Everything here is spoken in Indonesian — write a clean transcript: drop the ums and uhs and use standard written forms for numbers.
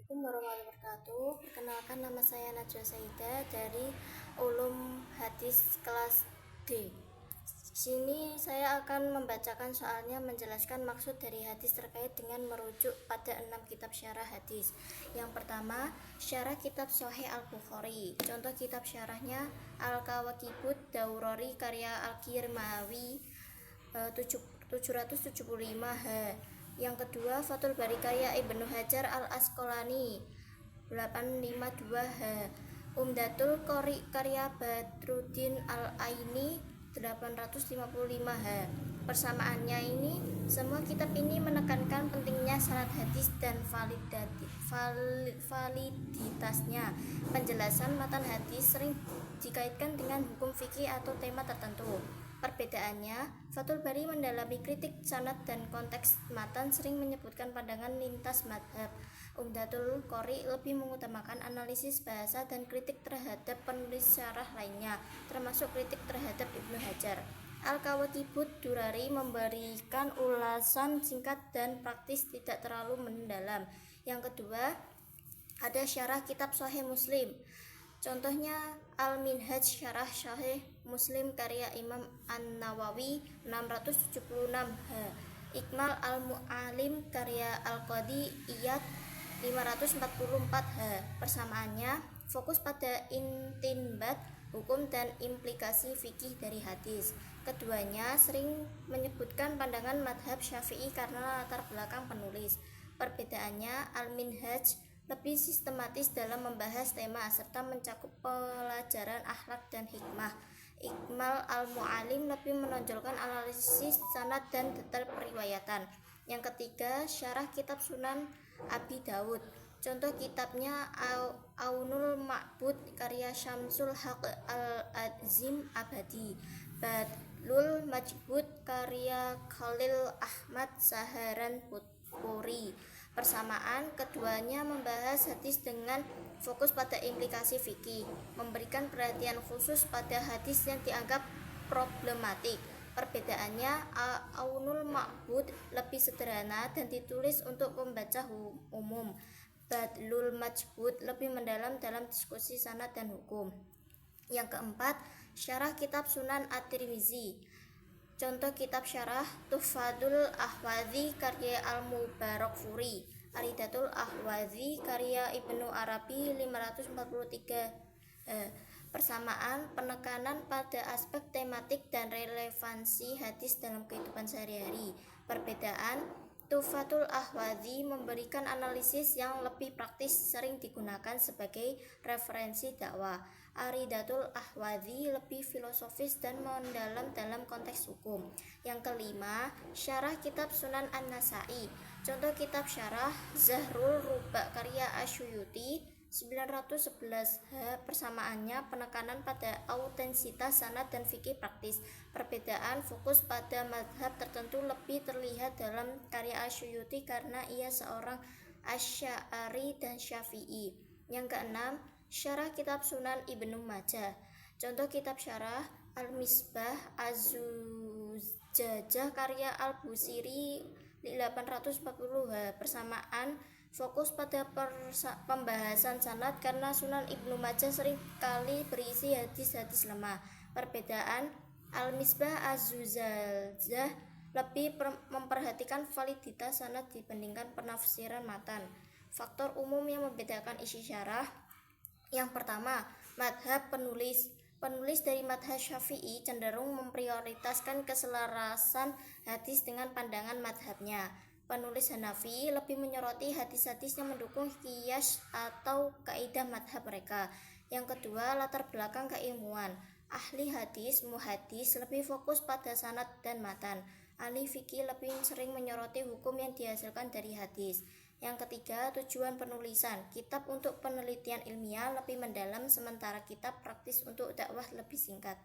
Assalamualaikum warahmatullahi wabarakatuh. Perkenalkan, nama saya Najwa Saida dari Ulum Hadis kelas D. Sini saya akan membacakan soalnya, menjelaskan maksud dari hadis terkait dengan merujuk pada 6 kitab syarah hadis. Yang pertama, syarah kitab Sahih Al-Bukhari. Contoh kitab syarahnya Al-Kawakibud Daurori karya Al-Kirmawi 775 H. Yang kedua, Fathul Bari karya Ibnu Hajar Al-Asqalani 852 H. Umdatul Qori karya Badruddin Al-Aini 855 H. Persamaannya ini, semua kitab ini menekankan pentingnya sanad hadis dan validitasnya. Penjelasan matan hadis sering dikaitkan dengan hukum fikih atau tema tertentu. Perbedaannya, Fathul Bari mendalami kritik sanad dan konteks matan, sering menyebutkan pandangan lintas madhab. Umdatul Qori lebih mengutamakan analisis bahasa dan kritik terhadap penulis syarah lainnya, termasuk kritik terhadap Ibnu Hajar. Al-Kawakibud Durari memberikan ulasan singkat dan praktis, tidak terlalu mendalam. Yang kedua, ada syarah kitab Sahih Muslim. Contohnya Al-Minhaj Syarah Sahih Muslim karya Imam An-Nawawi 676 H. Ikmal Al-Mu'alim karya Al-Qadi Iyad 544 H. Persamaannya fokus pada intinbat hukum dan implikasi fikih dari hadis. Keduanya sering menyebutkan pandangan madhab Syafi'i karena latar belakang penulis. Perbedaannya, Al-Minhaj lebih sistematis dalam membahas tema serta mencakup pelajaran akhlak dan hikmah. Ikmal Al-Mu'alim lebih menonjolkan analisis sanad dan detail periwayatan. Yang ketiga, syarah kitab Sunan Abi Dawud. Contoh kitabnya Aunul Ma'bud karya Syamsul Haq Al-Azim Abadi. Badlul Majbud karya Khalil Ahmad Saharan Puri. Persamaan, keduanya membahas hadis dengan fokus pada implikasi fikih, memberikan perhatian khusus pada hadis yang dianggap problematik. Perbedaannya, Aunul Ma'bud lebih sederhana dan ditulis untuk pembaca umum. Badlul Majbud lebih mendalam dalam diskusi sanad dan hukum. Yang keempat, syarah kitab Sunan At-Tirmizi. Contoh kitab syarah Tuhfatul Ahwazi karya Al-Mubarakfuri, Aridatul Ahwazi karya Ibnu Arabi 543. Persamaan, penekanan pada aspek tematik dan relevansi hadis dalam kehidupan sehari-hari. Perbedaan, Tuhfatul Ahwazi memberikan analisis yang lebih praktis, sering digunakan sebagai referensi dakwah. Aridatul Ahwazi lebih filosofis dan mendalam dalam konteks hukum. Yang kelima, syarah kitab Sunan An-Nasai. Contoh kitab syarah Zahrul Ruba karya Asyuyuti 911 H. Persamaannya, penekanan pada autentisitas sanad dan fikih praktis. Perbedaan, fokus pada madhab tertentu lebih terlihat dalam karya Asyuyuti karena ia seorang Asy'ari dan Syafi'i. Yang keenam, syarah kitab Sunan Ibnu Majah. Contoh kitab syarah Al-Misbah Az-Zujajah karya Al-Busiri 840 H. Persamaan, fokus pada pembahasan sanad karena Sunan Ibnu Majah sering kali berisi hadis-hadis lemah. Perbedaan, Al-Misbah Az-Zujajah lebih memperhatikan validitas sanad dibandingkan penafsiran matan. Faktor umum yang membedakan isi syarah. Yang pertama, madhab penulis. Penulis dari madhab Syafi'i cenderung memprioritaskan keselarasan hadis dengan pandangan madhabnya. Penulis Hanafi lebih menyoroti hadis-hadis yang mendukung qiyas atau kaidah madhab mereka. Yang kedua, latar belakang keilmuan. Ahli hadis, muhadis lebih fokus pada sanad dan matan. Ahli fikih lebih sering menyoroti hukum yang dihasilkan dari hadis. Yang ketiga, tujuan penulisan. Kitab untuk penelitian ilmiah lebih mendalam, sementara kitab praktis untuk dakwah lebih singkat.